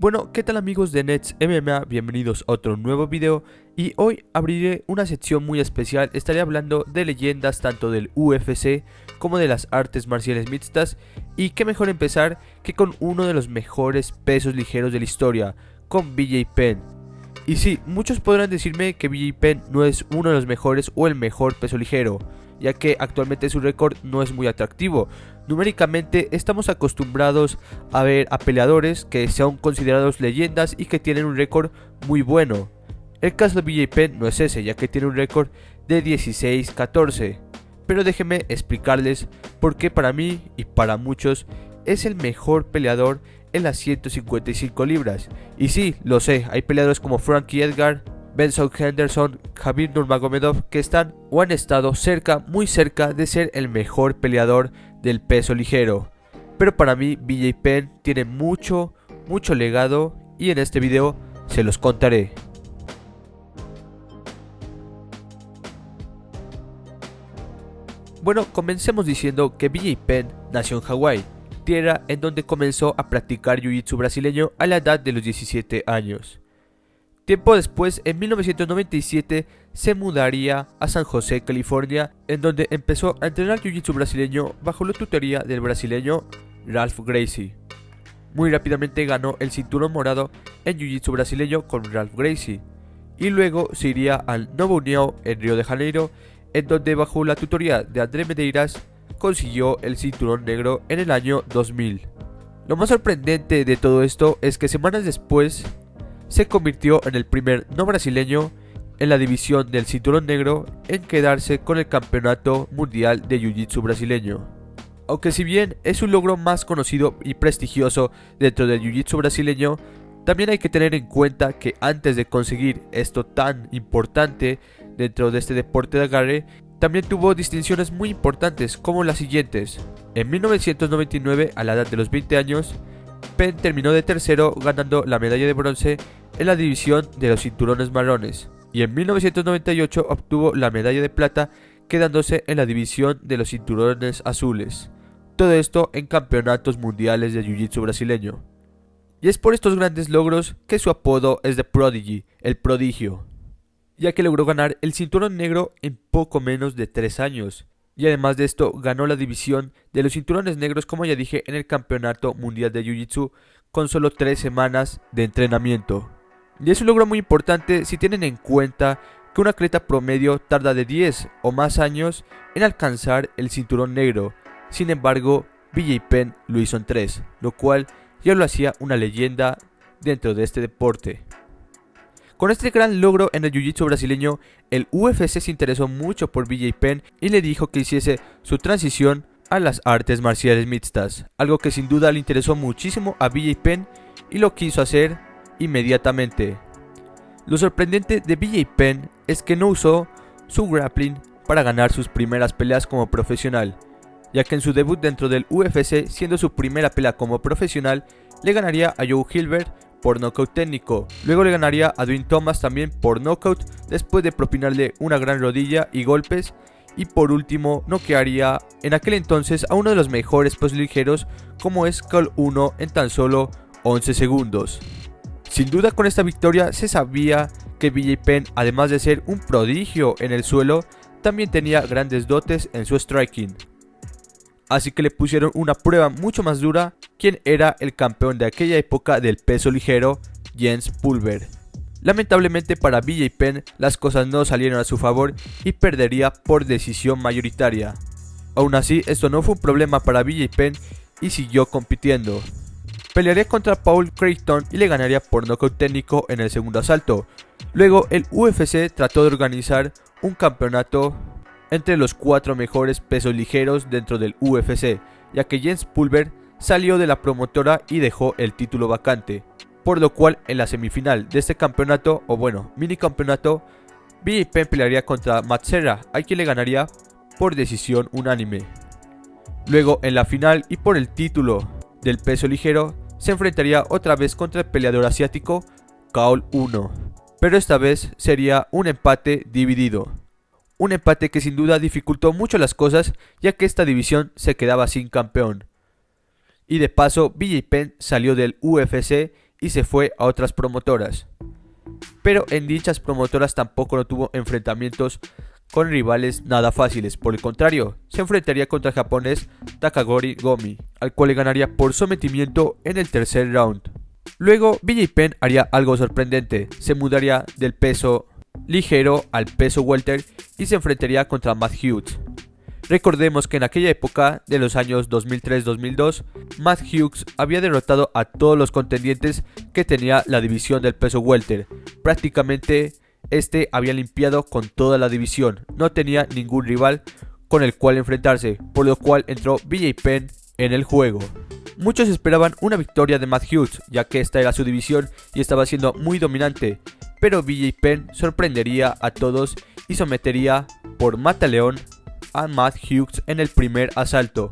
Bueno, ¿qué tal amigos de Nets MMA? Bienvenidos a otro nuevo video y hoy abriré una sección muy especial. Estaré hablando de leyendas tanto del UFC como de las artes marciales mixtas, y qué mejor empezar que con uno de los mejores pesos ligeros de la historia, con BJ Penn. Y sí, muchos podrán decirme que BJ Penn no es uno de los mejores o el mejor peso ligero, ya que actualmente su récord no es muy atractivo. Numéricamente estamos acostumbrados a ver a peleadores que son considerados leyendas y que tienen un récord muy bueno. El caso de BJ Penn no es ese, ya que tiene un récord de 16-14. Pero déjenme explicarles por qué para mí y para muchos es el mejor peleador en las 155 libras. Y sí, lo sé, hay peleadores como Frankie Edgar, Benson Henderson, Khabib Nurmagomedov que están o han estado cerca, muy cerca de ser el mejor peleador del peso ligero. Pero para mí BJ Penn tiene mucho legado y en este video se los contaré. Bueno, comencemos diciendo que BJ Penn nació en Hawái, tierra en donde comenzó a practicar jiu-jitsu brasileño a la edad de los 17 años. Tiempo después, en 1997, se mudaría a San José, California, en donde empezó a entrenar jiu-jitsu brasileño bajo la tutoría del brasileño Ralph Gracie. Muy rápidamente ganó el cinturón morado en jiu-jitsu brasileño con Ralph Gracie, y luego se iría al Nova União en Río de Janeiro, en donde bajo la tutoría de André Medeiros consiguió el cinturón negro en el año 2000. Lo más sorprendente de todo esto es que semanas después se convirtió en el primer no brasileño en la división del cinturón negro en quedarse con el campeonato mundial de jiu-jitsu brasileño. Aunque si bien es un logro más conocido y prestigioso dentro del jiu-jitsu brasileño, también hay que tener en cuenta que antes de conseguir esto tan importante dentro de este deporte de agarre, también tuvo distinciones muy importantes como las siguientes. En 1999, a la edad de los 20 años, Penn terminó de tercero ganando la medalla de bronce en la división de los cinturones marrones, y en 1998 obtuvo la medalla de plata quedándose en la división de los cinturones azules. Todo esto en campeonatos mundiales de jiu-jitsu brasileño. Y es por estos grandes logros que su apodo es The Prodigy, el prodigio, ya que logró ganar el cinturón negro en poco menos de 3 años. Y además de esto, ganó la división de los cinturones negros, como ya dije, en el Campeonato Mundial de Jiu-Jitsu con solo 3 semanas de entrenamiento. Y es un logro muy importante si tienen en cuenta que un atleta promedio tarda de 10 o más años en alcanzar el cinturón negro. Sin embargo, BJ Penn lo hizo en 3, lo cual ya lo hacía una leyenda dentro de este deporte. Con este gran logro en el jiu-jitsu brasileño, el UFC se interesó mucho por BJ Penn y le dijo que hiciese su transición a las artes marciales mixtas, algo que sin duda le interesó muchísimo a BJ Penn y lo quiso hacer inmediatamente. Lo sorprendente de BJ Penn es que no usó su grappling para ganar sus primeras peleas como profesional, ya que en su debut dentro del UFC, siendo su primera pelea como profesional, le ganaría a Joe Gilbert por nocaut técnico. Luego le ganaría a Dwayne Thomas también por nocaut, después de propinarle una gran rodilla y golpes. Y por último noquearía en aquel entonces a uno de los mejores pesos ligeros como es Cole 1 en tan solo 11 segundos. Sin duda, con esta victoria se sabía que BJ Penn, además de ser un prodigio en el suelo, también tenía grandes dotes en su striking. Así que le pusieron una prueba mucho más dura, quien era el campeón de aquella época del peso ligero, Jens Pulver. Lamentablemente para BJ Penn las cosas no salieron a su favor y perdería por decisión mayoritaria. Aún así, esto no fue un problema para BJ Penn y siguió compitiendo. Pelearía contra Paul Creighton y le ganaría por nocaut técnico en el segundo asalto. Luego el UFC trató de organizar un campeonato entre los 4 mejores pesos ligeros dentro del UFC, ya que Jens Pulver salió de la promotora y dejó el título vacante, por lo cual en la semifinal de este campeonato, o bueno, mini campeonato, BJ Penn pelearía contra Matt Serra, a quien le ganaría por decisión unánime. Luego en la final y por el título del peso ligero, se enfrentaría otra vez contra el peleador asiático Cole 1, pero esta vez sería un empate dividido. Un empate que sin duda dificultó mucho las cosas, ya que esta división se quedaba sin campeón. Y de paso, BJ Penn salió del UFC y se fue a otras promotoras. Pero en dichas promotoras tampoco no tuvo enfrentamientos con rivales nada fáciles, por el contrario, se enfrentaría contra el japonés Takagori Gomi, al cual le ganaría por sometimiento en el tercer round. Luego BJ Penn haría algo sorprendente, se mudaría del peso ligero al peso welter y se enfrentaría contra Matt Hughes. Recordemos que en aquella época de los años 2003-2002, Matt Hughes había derrotado a todos los contendientes que tenía la división del peso welter. Prácticamente este había limpiado con toda la división, no tenía ningún rival con el cual enfrentarse, por lo cual entró BJ Penn en el juego. Muchos esperaban una victoria de Matt Hughes, ya que esta era su división y estaba siendo muy dominante, pero BJ Penn sorprendería a todos y sometería por mataleón a Matt Hughes en el primer asalto,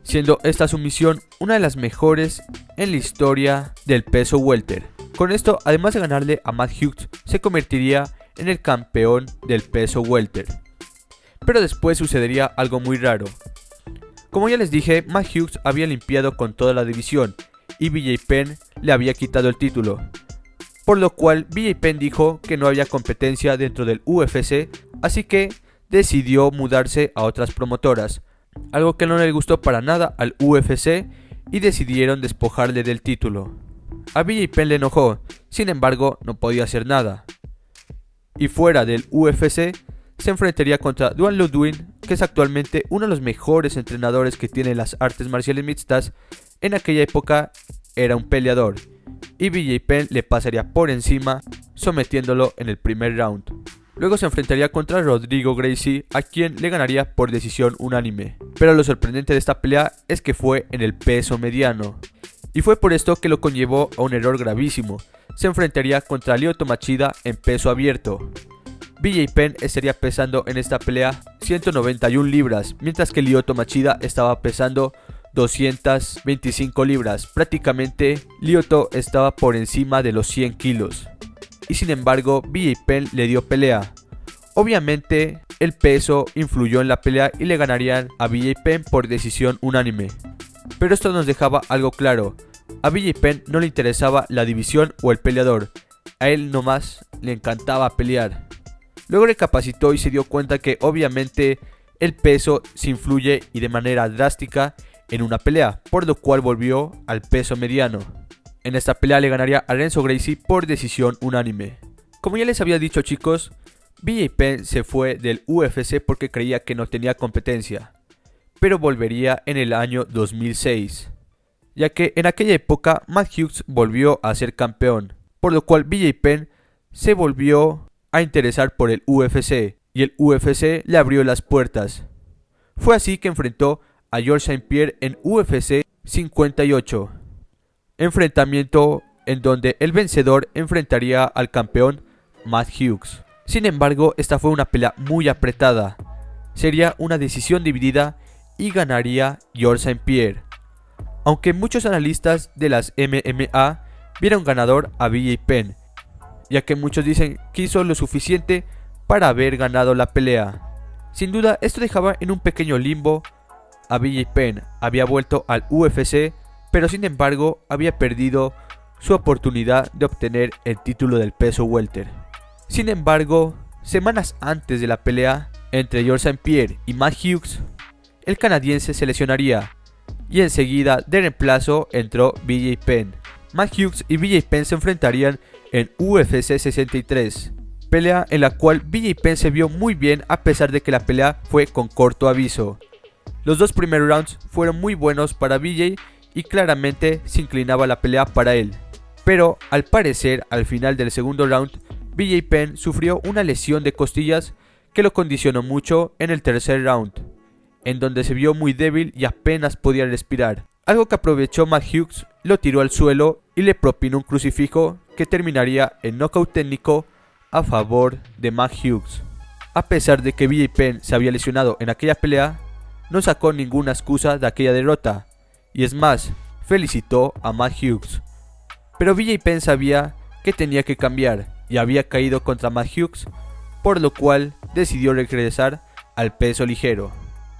siendo esta sumisión una de las mejores en la historia del peso welter. Con esto, además de ganarle a Matt Hughes, se convertiría en el campeón del peso welter. Pero después sucedería algo muy raro. Como ya les dije, Matt Hughes había limpiado con toda la división y BJ Penn le había quitado el título, por lo cual BJ Penn dijo que no había competencia dentro del UFC, así que decidió mudarse a otras promotoras, algo que no le gustó para nada al UFC y decidieron despojarle del título. A BJ Penn le enojó, sin embargo no podía hacer nada. Y fuera del UFC se enfrentaría contra Duan Ludwig, que es actualmente uno de los mejores entrenadores que tiene las artes marciales mixtas. En aquella época era un peleador y BJ Penn le pasaría por encima, sometiéndolo en el primer round. Luego se enfrentaría contra Rodrigo Gracie, a quien le ganaría por decisión unánime. Pero lo sorprendente de esta pelea es que fue en el peso mediano, y fue por esto que lo conllevó a un error gravísimo. Se enfrentaría contra Lyoto Machida en peso abierto. BJ Penn estaría pesando en esta pelea 191 libras, mientras que Lyoto Machida estaba pesando 225 libras. Prácticamente Lyoto estaba por encima de los 100 kilos. Y sin embargo, BJ Penn le dio pelea. Obviamente, el peso influyó en la pelea y le ganarían a BJ Penn por decisión unánime. Pero esto nos dejaba algo claro. A BJ Penn no le interesaba la división o el peleador. A él nomás le encantaba pelear. Luego recapacitó y se dio cuenta que obviamente el peso se influye y de manera drástica en una pelea, por lo cual volvió al peso mediano. En esta pelea le ganaría a Renzo Gracie por decisión unánime. Como ya les había dicho, chicos, BJ Penn se fue del UFC porque creía que no tenía competencia, pero volvería en el año 2006, ya que en aquella época Matt Hughes volvió a ser campeón, por lo cual BJ Penn se volvió a interesar por el UFC y el UFC le abrió las puertas. Fue así que enfrentó a Georges St-Pierre en UFC 58. Enfrentamiento en donde el vencedor enfrentaría al campeón Matt Hughes. Sin embargo, esta fue una pelea muy apretada. Sería una decisión dividida y ganaría Georges St-Pierre. Aunque muchos analistas de las MMA vieron ganador a BJ Penn, ya que muchos dicen que hizo lo suficiente para haber ganado la pelea. Sin duda, esto dejaba en un pequeño limbo a BJ Penn. Había vuelto al UFC, pero sin embargo había perdido su oportunidad de obtener el título del peso welter. Sin embargo, semanas antes de la pelea entre Georges St-Pierre y Matt Hughes, el canadiense se lesionaría y enseguida de reemplazo entró BJ Penn. Matt Hughes y BJ Penn se enfrentarían en UFC 63, pelea en la cual BJ Penn se vio muy bien a pesar de que la pelea fue con corto aviso. Los dos primeros rounds fueron muy buenos para BJ y claramente se inclinaba la pelea para él. Pero al parecer al final del segundo round, BJ Penn sufrió una lesión de costillas que lo condicionó mucho en el tercer round, en donde se vio muy débil y apenas podía respirar. Algo que aprovechó Matt Hughes, lo tiró al suelo y le propinó un crucifijo que terminaría en knockout técnico a favor de Matt Hughes. A pesar de que BJ Penn se había lesionado en aquella pelea, no sacó ninguna excusa de aquella derrota, y es más, felicitó a Matt Hughes. Pero BJ Penn sabía que tenía que cambiar y había caído contra Matt Hughes, por lo cual decidió regresar al peso ligero.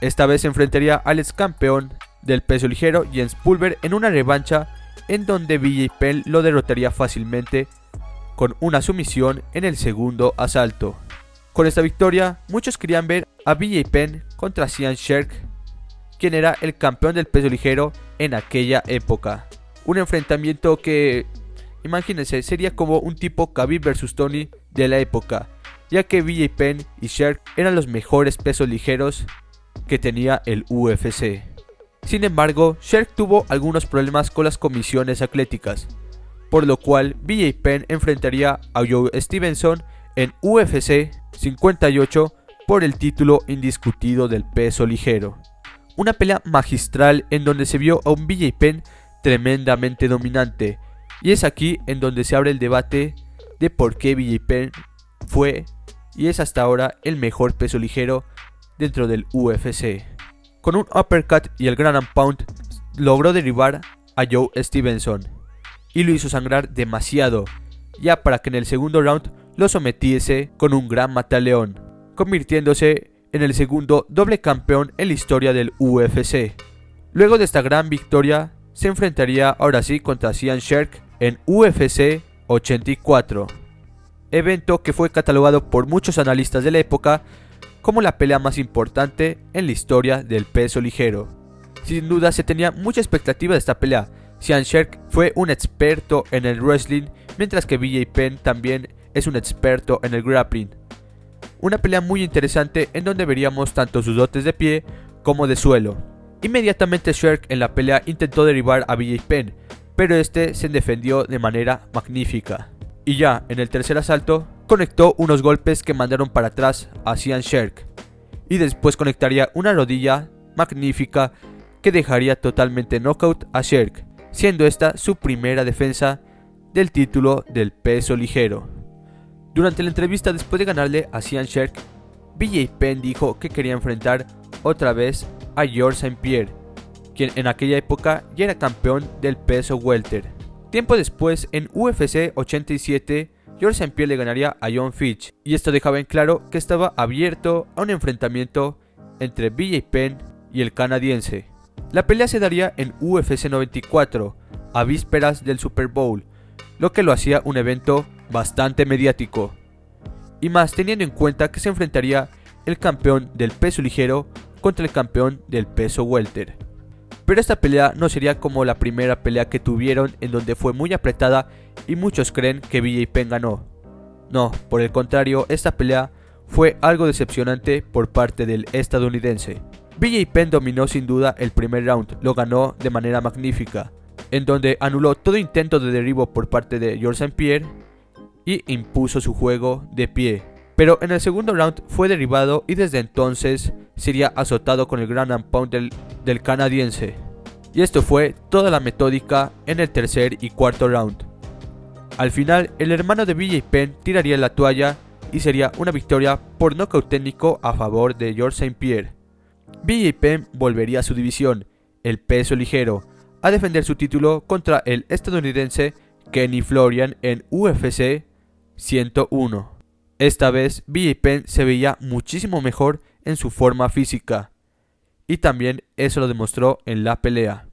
Esta vez se enfrentaría al ex campeón del peso ligero Jens Pulver en una revancha en donde BJ Penn lo derrotaría fácilmente con una sumisión en el segundo asalto. Con esta victoria, muchos querían ver a BJ Penn contra Sean Sherk, quien era el campeón del peso ligero en aquella época. Un enfrentamiento que, imagínense, sería como un tipo Khabib vs Tony de la época, ya que BJ Penn y Sherk eran los mejores pesos ligeros que tenía el UFC. Sin embargo, Sherk tuvo algunos problemas con las comisiones atléticas, por lo cual BJ Penn enfrentaría a Joe Stevenson en UFC 58 por el título indiscutido del peso ligero. Una pelea magistral en donde se vio a un BJ Penn tremendamente dominante, y es aquí en donde se abre el debate de por qué BJ Penn fue y es hasta ahora el mejor peso ligero dentro del UFC. Con un uppercut y el ground and pound logró derribar a Joe Stevenson y lo hizo sangrar demasiado, ya para que en el segundo round lo sometiese con un gran mataleón, convirtiéndose en el segundo doble campeón en la historia del UFC. Luego de esta gran victoria, se enfrentaría ahora sí contra Sean Sherk en UFC 84, evento que fue catalogado por muchos analistas de la época como la pelea más importante en la historia del peso ligero. Sin duda se tenía mucha expectativa de esta pelea. Sean Sherk fue un experto en el wrestling, mientras que BJ Penn también es un experto en el grappling. Una pelea muy interesante en donde veríamos tanto sus dotes de pie como de suelo. Inmediatamente Sherk en la pelea intentó derribar a BJ Penn, pero este se defendió de manera magnífica. Y ya en el tercer asalto conectó unos golpes que mandaron para atrás a Sean Sherk, y después conectaría una rodilla magnífica que dejaría totalmente knockout a Sherk, siendo esta su primera defensa del título del peso ligero. Durante la entrevista después de ganarle a Sean Sherk, BJ Penn dijo que quería enfrentar otra vez a Georges St-Pierre, quien en aquella época ya era campeón del peso welter. Tiempo después, en UFC 87, Georges St-Pierre le ganaría a Jon Fitch, y esto dejaba en claro que estaba abierto a un enfrentamiento entre BJ Penn y el canadiense. La pelea se daría en UFC 94, a vísperas del Super Bowl, lo que lo hacía un evento bastante mediático, y más teniendo en cuenta que se enfrentaría el campeón del peso ligero contra el campeón del peso welter. Pero esta pelea no sería como la primera pelea que tuvieron, en donde fue muy apretada y muchos creen que BJ Penn ganó. No, por el contrario, esta pelea fue algo decepcionante por parte del estadounidense. BJ Penn dominó sin duda el primer round, lo ganó de manera magnífica, en donde anuló todo intento de derribo por parte de Georges St-Pierre y impuso su juego de pie. Pero en el segundo round fue derribado y desde entonces sería azotado con el ground and pound del canadiense. Y esto fue toda la metódica en el tercer y cuarto round. Al final, el hermano de BJ Penn tiraría la toalla y sería una victoria por nocaut técnico a favor de Georges St-Pierre. BJ Penn volvería a su división, el peso ligero, a defender su título contra el estadounidense Kenny Florian en UFC 101. Esta vez BJ Penn se veía muchísimo mejor en su forma física, y también eso lo demostró en la pelea,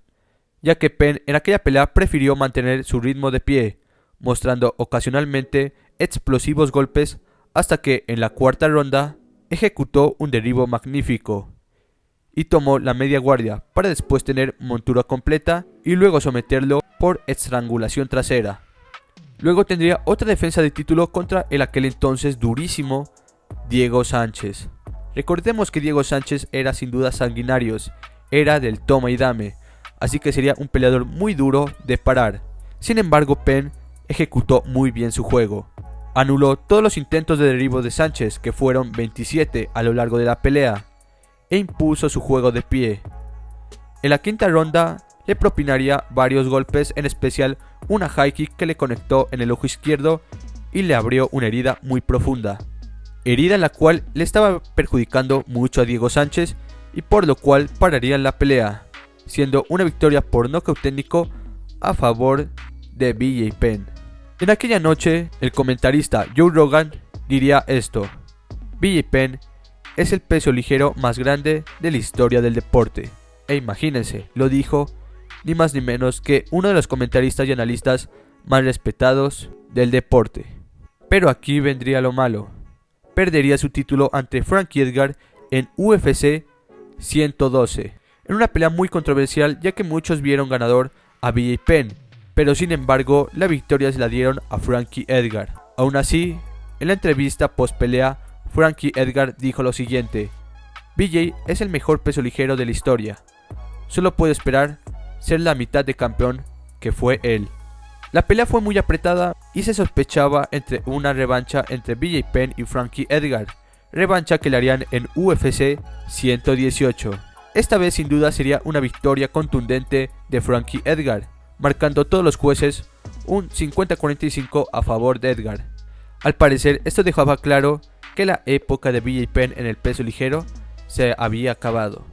ya que Penn en aquella pelea prefirió mantener su ritmo de pie, mostrando ocasionalmente explosivos golpes hasta que en la cuarta ronda ejecutó un derribo magnífico y tomó la media guardia para después tener montura completa y luego someterlo por estrangulación trasera. Luego tendría otra defensa de título contra el aquel entonces durísimo Diego Sánchez. Recordemos que Diego Sánchez era sin duda sanguinario, era del toma y dame, así que sería un peleador muy duro de parar. Sin embargo, Penn ejecutó muy bien su juego. Anuló todos los intentos de derribo de Sánchez, que fueron 27 a lo largo de la pelea, e impuso su juego de pie. En la quinta ronda le propinaría varios golpes, en especial una high kick que le conectó en el ojo izquierdo y le abrió una herida muy profunda. Herida en la cual le estaba perjudicando mucho a Diego Sánchez y por lo cual pararían la pelea, siendo una victoria por nocaut técnico a favor de BJ Penn. En aquella noche, el comentarista Joe Rogan diría esto: BJ Penn es el peso ligero más grande de la historia del deporte. E imagínense, lo dijo ni más ni menos que uno de los comentaristas y analistas más respetados del deporte. Pero aquí vendría lo malo. Perdería su título ante Frankie Edgar en UFC 112, en una pelea muy controversial ya que muchos vieron ganador a BJ Penn, pero sin embargo la victoria se la dieron a Frankie Edgar. Aún así, en la entrevista post pelea, Frankie Edgar dijo lo siguiente: BJ es el mejor peso ligero de la historia, solo puedo esperar ser la mitad de campeón que fue él. La pelea fue muy apretada y se sospechaba entre una revancha entre BJ Penn y Frankie Edgar, revancha que le harían en UFC 118. Esta vez sin duda sería una victoria contundente de Frankie Edgar, marcando todos los jueces un 50-45 a favor de Edgar. Al parecer esto dejaba claro que la época de BJ Penn en el peso ligero se había acabado,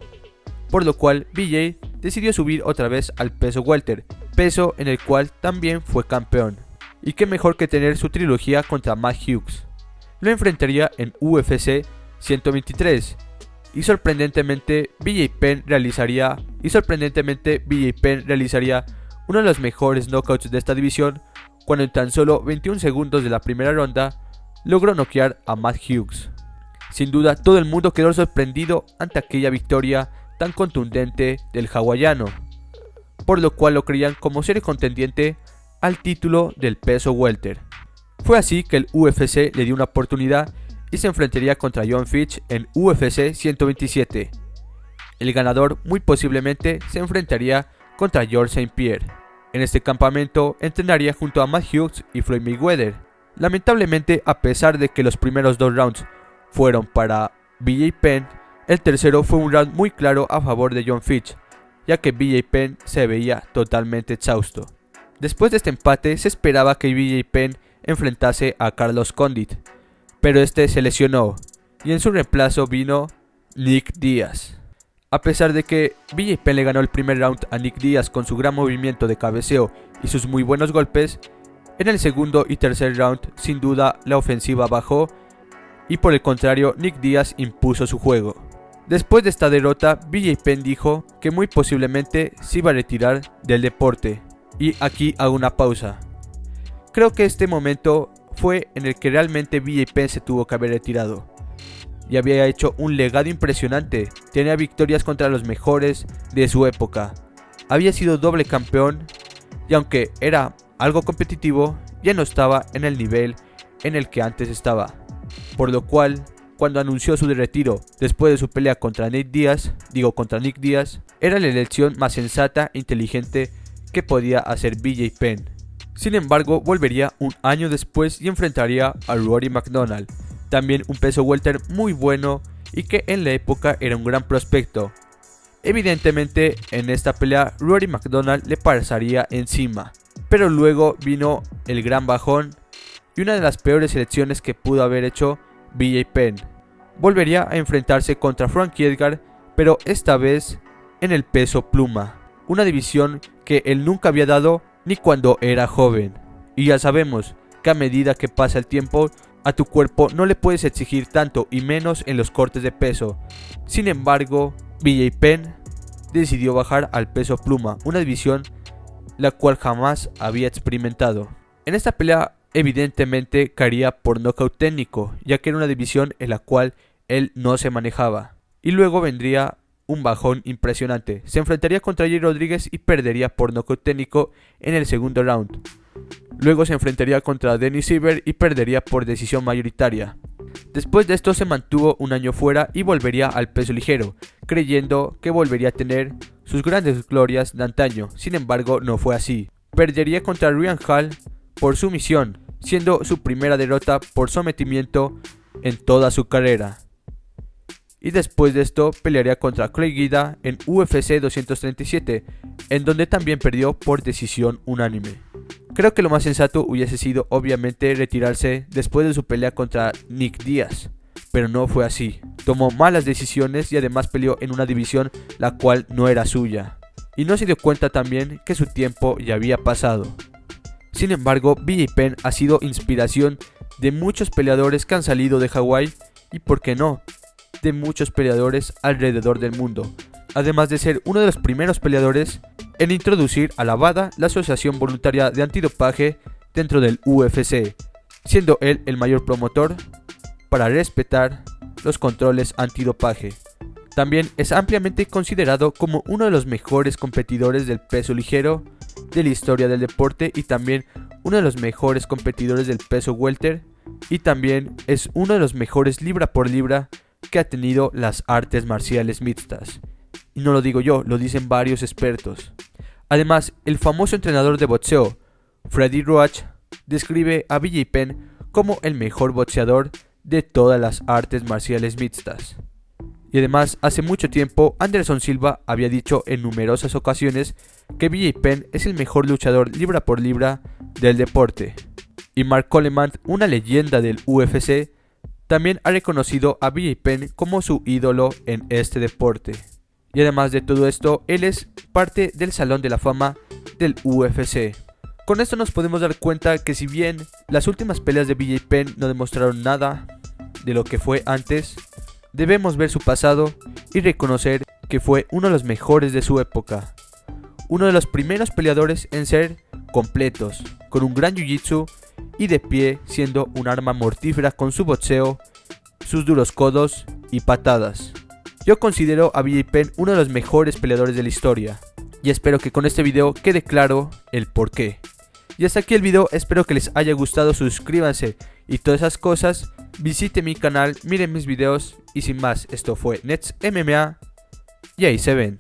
por lo cual BJ decidió subir otra vez al peso welter, peso en el cual también fue campeón. Y qué mejor que tener su trilogía contra Matt Hughes. Lo enfrentaría en UFC 123 y sorprendentemente BJ Penn realizaría uno de los mejores knockouts de esta división cuando en tan solo 21 segundos de la primera ronda logró noquear a Matt Hughes. Sin duda todo el mundo quedó sorprendido ante aquella victoria tan contundente del hawaiano, por lo cual lo creían como serio contendiente al título del peso welter. Fue así que el UFC le dio una oportunidad y se enfrentaría contra Jon Fitch en UFC 127. El ganador muy posiblemente se enfrentaría contra George St. Pierre. En este campamento entrenaría junto a Matt Hughes y Floyd Mayweather. Lamentablemente, a pesar de que los primeros 2 rounds fueron para BJ Penn, el tercero fue un round muy claro a favor de Jon Fitch, ya que BJ Penn se veía totalmente exhausto. Después de este empate se esperaba que BJ Penn enfrentase a Carlos Condit, pero este se lesionó y en su reemplazo vino Nick Diaz. A pesar de que BJ Penn le ganó el primer round a Nick Diaz con su gran movimiento de cabeceo y sus muy buenos golpes, en el segundo y tercer round sin duda la ofensiva bajó y por el contrario Nick Diaz impuso su juego. Después de esta derrota, BJ Penn dijo que muy posiblemente se iba a retirar del deporte. Y aquí hago una pausa. Creo que este momento fue en el que realmente BJ Penn se tuvo que haber retirado. Y había hecho un legado impresionante, tenía victorias contra los mejores de su época. Había sido doble campeón y aunque era algo competitivo, ya no estaba en el nivel en el que antes estaba. Por lo cual, cuando anunció su retiro después de su pelea contra Nick Diaz, era la elección más sensata e inteligente que podía hacer BJ Penn. Sin embargo, volvería un año después y enfrentaría a Rory MacDonald, también un peso welter muy bueno y que en la época era un gran prospecto. Evidentemente, en esta pelea Rory MacDonald le pasaría encima, pero luego vino el gran bajón y una de las peores elecciones que pudo haber hecho BJ Penn. Volvería a enfrentarse contra Frankie Edgar, pero esta vez en el peso pluma, una división que él nunca había dado ni cuando era joven. Y ya sabemos que a medida que pasa el tiempo, a tu cuerpo no le puedes exigir tanto y menos en los cortes de peso. Sin embargo, BJ Penn decidió bajar al peso pluma, una división la cual jamás había experimentado. En esta pelea evidentemente caería por nocaut técnico, ya que era una división en la cual él no se manejaba. Y luego vendría un bajón impresionante. Se enfrentaría contra Jay Rodríguez y perdería por nocaut técnico en el segundo round. Luego se enfrentaría contra Dennis Siver y perdería por decisión mayoritaria. Después de esto se mantuvo un año fuera y volvería al peso ligero, creyendo que volvería a tener sus grandes glorias de antaño. Sin embargo, no fue así. Perdería contra Ryan Hall por sumisión, siendo su primera derrota por sometimiento en toda su carrera. Y después de esto pelearía contra Clay Guida en UFC 237, en donde también perdió por decisión unánime. Creo que lo más sensato hubiese sido obviamente retirarse después de su pelea contra Nick Diaz, pero no fue así. Tomó malas decisiones y además peleó en una división la cual no era suya. Y no se dio cuenta también que su tiempo ya había pasado. Sin embargo, BJ Penn ha sido inspiración de muchos peleadores que han salido de Hawái y, por qué no, de muchos peleadores alrededor del mundo. Además de ser uno de los primeros peleadores en introducir a la WADA, la Asociación Voluntaria de Antidopaje, dentro del UFC, siendo él el mayor promotor para respetar los controles antidopaje. También es ampliamente considerado como uno de los mejores competidores del peso ligero de la historia del deporte y también uno de los mejores competidores del peso welter, y también es uno de los mejores libra por libra que ha tenido las artes marciales mixtas. Y no lo digo yo, lo dicen varios expertos. Además, el famoso entrenador de boxeo, Freddie Roach, describe a BJ Penn como el mejor boxeador de todas las artes marciales mixtas. Y además, hace mucho tiempo, Anderson Silva había dicho en numerosas ocasiones que BJ Penn es el mejor luchador libra por libra del deporte. Y Mark Coleman, una leyenda del UFC, también ha reconocido a BJ Penn como su ídolo en este deporte. Y además de todo esto, él es parte del Salón de la Fama del UFC. Con esto nos podemos dar cuenta que si bien las últimas peleas de BJ Penn no demostraron nada de lo que fue antes, debemos ver su pasado y reconocer que fue uno de los mejores de su época. Uno de los primeros peleadores en ser completos, con un gran jiu-jitsu y de pie, siendo un arma mortífera con su boxeo, sus duros codos y patadas. Yo considero a BJ Penn uno de los mejores peleadores de la historia, y espero que con este video quede claro el porqué. Y hasta aquí el video, espero que les haya gustado, suscríbanse y todas esas cosas, visite mi canal, miren mis videos y sin más, esto fue Nets MMA y ahí se ven.